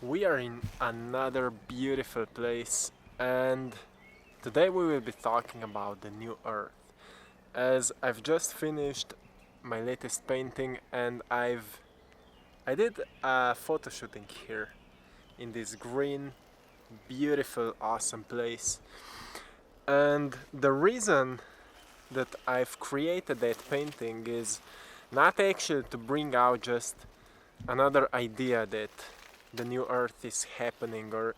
We are in another beautiful place, and today we will be talking about the new earth. As I've just finished my latest painting and I did a photo shooting here in this green, beautiful, awesome place. And the reason that I've created that painting is not actually to bring out just another idea that the new earth is happening, or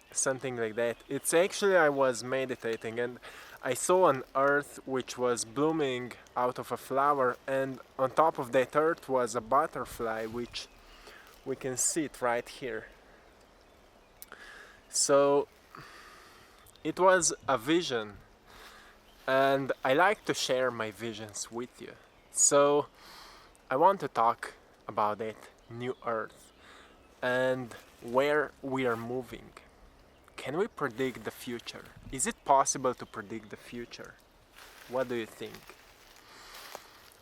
something like that. It's actually, I was meditating and I saw an earth which was blooming out of a flower, and on top of that earth was a butterfly, which we can see it right here. So it was a vision, and I like to share my visions with you. So I want to talk about that new earth and where we are moving. Can we predict the future? Is it possible to predict the future? What do you think?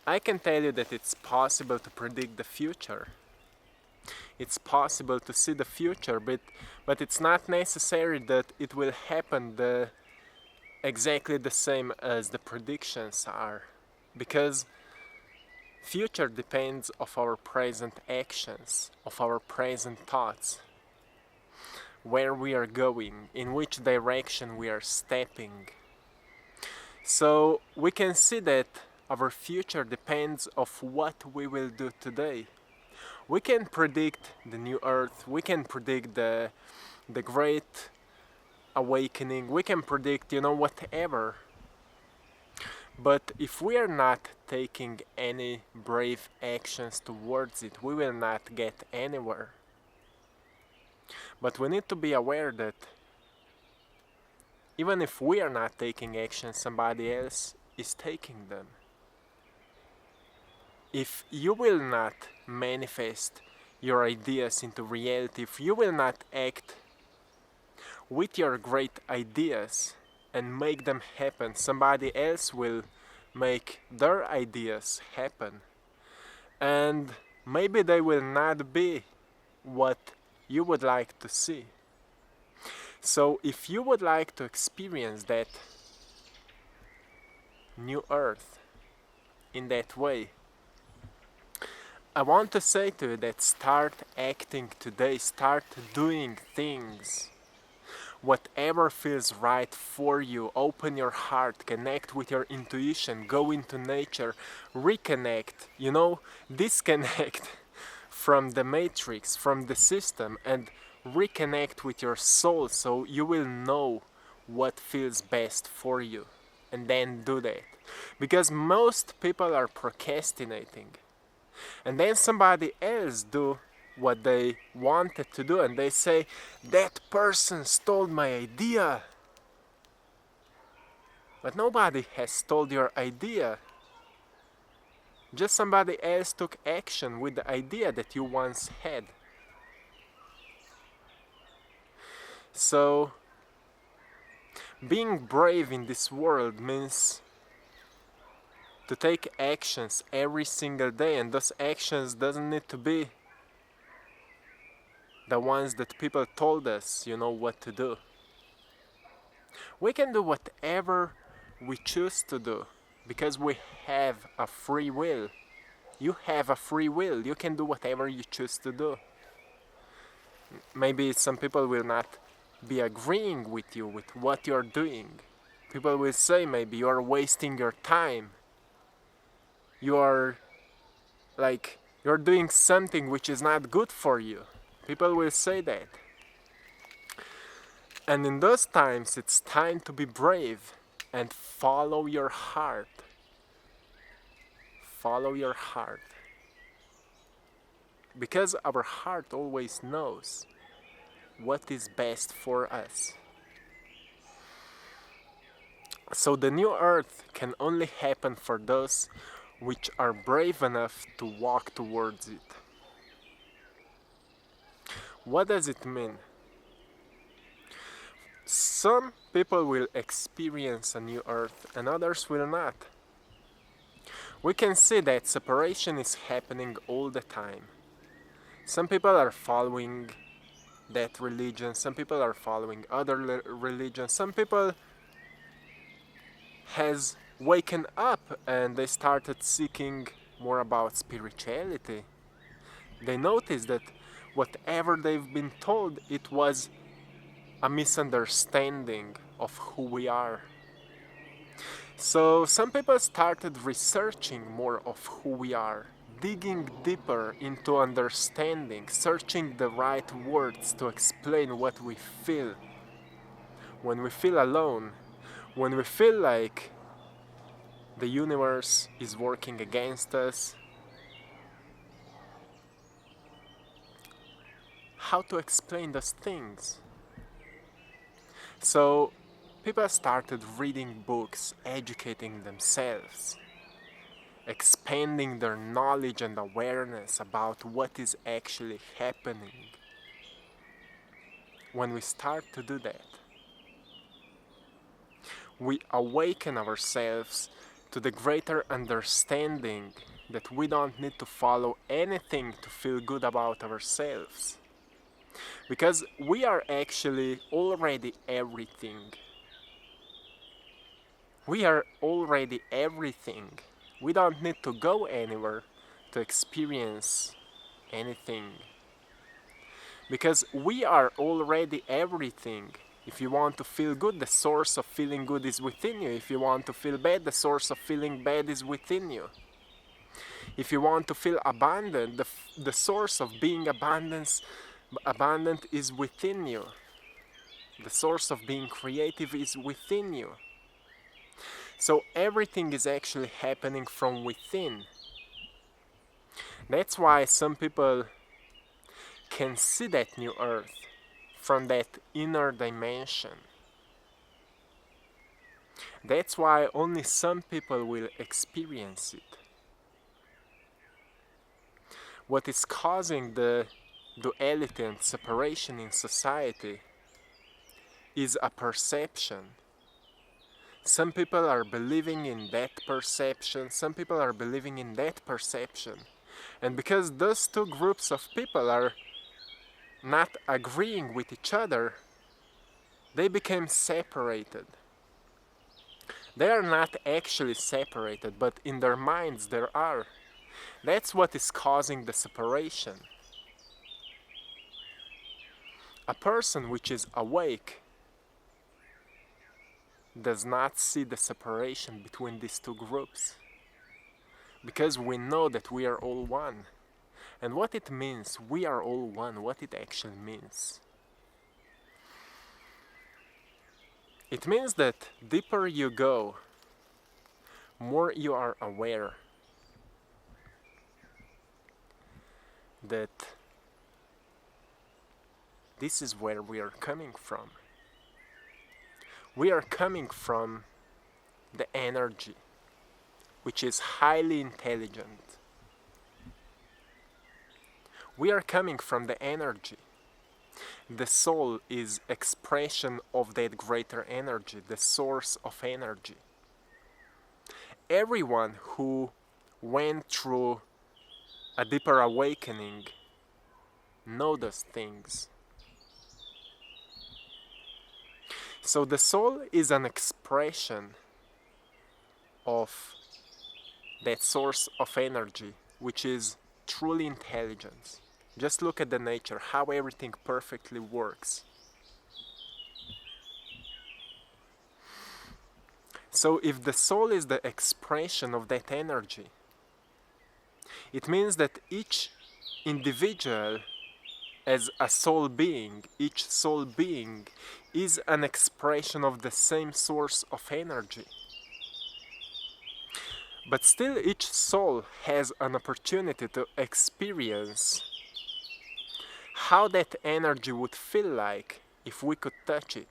I can tell you that it's possible to predict the future. It's possible to see the future, but it's not necessary that it will happen exactly the same as the predictions are. Because future depends of our present actions, of our present thoughts. Where we are going, in which direction we are stepping. So we can see that our future depends of what we will do today. We can predict the new earth, we can predict the great awakening, we can predict, whatever. But if we are not taking any brave actions towards it, we will not get anywhere. But we need to be aware that even if we are not taking action, somebody else is taking them. If you will not manifest your ideas into reality, if you will not act with your great ideas and make them happen, somebody else will make their ideas happen. And maybe they will not be what you would like to see. So if you would like to experience that new earth in that way, I want to say to you that start acting today, start doing things. Whatever feels right for you, open your heart, connect with your intuition, go into nature, reconnect, disconnect from the matrix, from the system, and reconnect with your soul so you will know what feels best for you, and then do that. Because most people are procrastinating, and then somebody else do what they wanted to do, and they say, that person stole my idea. But nobody has stolen your idea. Just somebody else took action with the idea that you once had. So, being brave in this world means to take actions every single day, and those actions doesn't need to be the ones that people told us, what to do. We can do whatever we choose to do, because we have a free will. You have a free will. You can do whatever you choose to do. Maybe some people will not be agreeing with you, with what you're doing. People will say maybe you're wasting your time. You're doing something which is not good for you. People will say that. And in those times, it's time to be brave and follow your heart. Follow your heart. Because our heart always knows what is best for us. So the new earth can only happen for those which are brave enough to walk towards it. What does it mean? Some people will experience a new earth and others will not. We can see that separation is happening all the time. Some people are following that religion, some people are following other religions, some people has waken up and they started seeking more about spirituality. They noticed that whatever they've been told, it was a misunderstanding of who we are. So some people started researching more of who we are, digging deeper into understanding, searching the right words to explain what we feel. When we feel alone, when we feel like the universe is working against us, how to explain those things? So people started reading books, educating themselves, expanding their knowledge and awareness about what is actually happening. When we start to do that, we awaken ourselves to the greater understanding that we don't need to follow anything to feel good about ourselves. Because we are actually already everything. We are already everything. We don't need to go anywhere to experience anything. Because we are already everything. If you want to feel good, the source of feeling good is within you. If you want to feel bad, the source of feeling bad is within you. If you want to feel abundant, the source of being abundant is within you. The source of being creative is within you. So everything is actually happening from within. That's why some people can see that new earth from that inner dimension. That's why only some people will experience it. What is causing the duality and separation in society is a perception. Some people are believing in that perception, some people are believing in that perception. And because those two groups of people are not agreeing with each other, they became separated. They are not actually separated, but in their minds there are. That's what is causing the separation. A person which is awake does not see the separation between these two groups, because we know that we are all one. And what it means, we are all one, what it actually means. It means that deeper you go, more you are aware that this is where we are coming from. We are coming from the energy, which is highly intelligent. We are coming from the energy. The soul is expression of that greater energy, the source of energy. Everyone who went through a deeper awakening knows those things. So the soul is an expression of that source of energy, which is truly intelligence. Just look at the nature, how everything perfectly works. So if the soul is the expression of that energy, it means that each individual as a soul being, each soul being is an expression of the same source of energy. But still each soul has an opportunity to experience how that energy would feel like if we could touch it,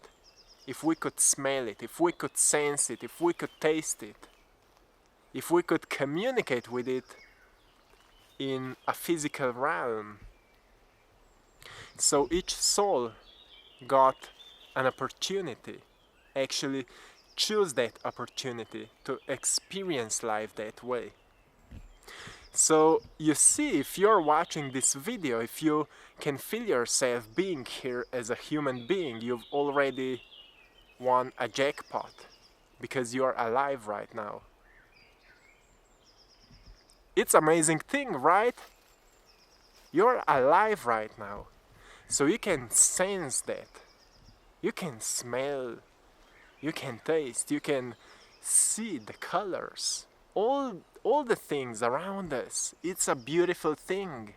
if we could smell it, if we could sense it, if we could taste it, if we could communicate with it in a physical realm. So each soul got an opportunity, actually choose that opportunity to experience life that way. So you see, if you're watching this video, if you can feel yourself being here as a human being, you've already won a jackpot because you're alive right now. It's an amazing thing, right? You're alive right now. So you can sense that. You can smell, you can taste, you can see the colors. All the things around us. It's a beautiful thing.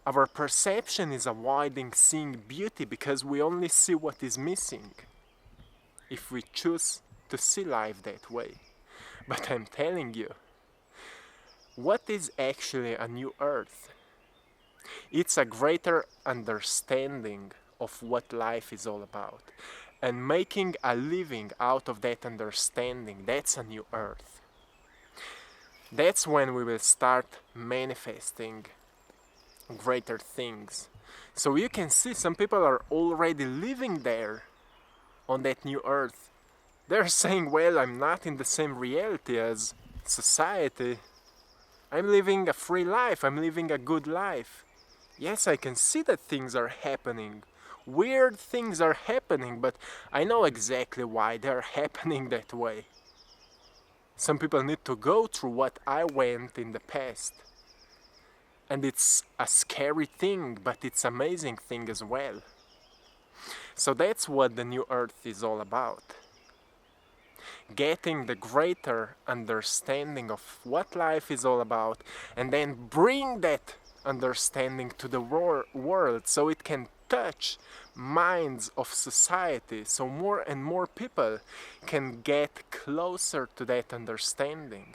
Our perception is avoiding seeing beauty because we only see what is missing if we choose to see life that way. But I'm telling you, what is actually a new earth? It's a greater understanding of what life is all about. And making a living out of that understanding, that's a new earth. That's when we will start manifesting greater things. So you can see some people are already living there on that new earth. They're saying, well, I'm not in the same reality as society. I'm living a free life, I'm living a good life. Yes, I can see that things are happening. Weird things are happening, but I know exactly why they're happening that way. Some people need to go through what I went in the past. And it's a scary thing, but it's an amazing thing as well. So that's what the new earth is all about. Getting the greater understanding of what life is all about, and then bring that understanding to the world so it can touch minds of society, so more and more people can get closer to that understanding.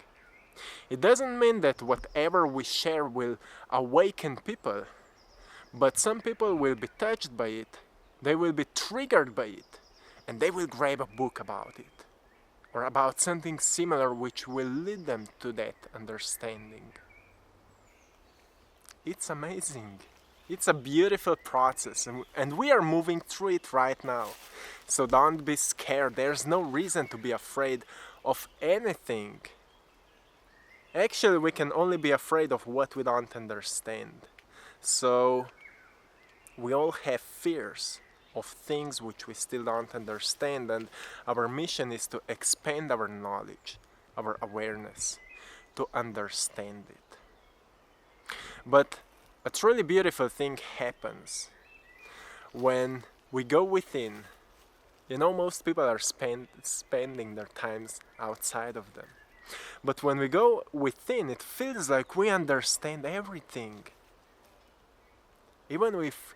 It doesn't mean that whatever we share will awaken people, but some people will be touched by it, they will be triggered by it, and they will grab a book about it, or about something similar which will lead them to that understanding. It's amazing. It's a beautiful process, and we are moving through it right now. So don't be scared. There's no reason to be afraid of anything. Actually, we can only be afraid of what we don't understand. So we all have fears of things which we still don't understand, and our mission is to expand our knowledge, our awareness, to understand it. But a truly beautiful thing happens when we go within. You know, most people are spending their times outside of them. But when we go within, it feels like we understand everything. Even if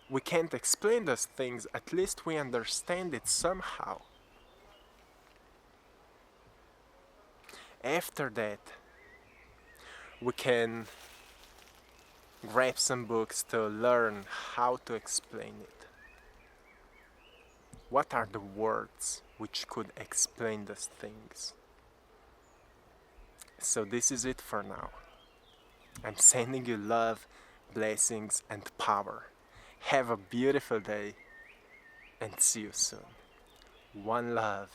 we can't explain those things, at least we understand it somehow. After that, we can grab some books to learn how to explain it. What are the words which could explain those things? So this is it for now. I'm sending you love, blessings, and power. Have a beautiful day, and see you soon. One love.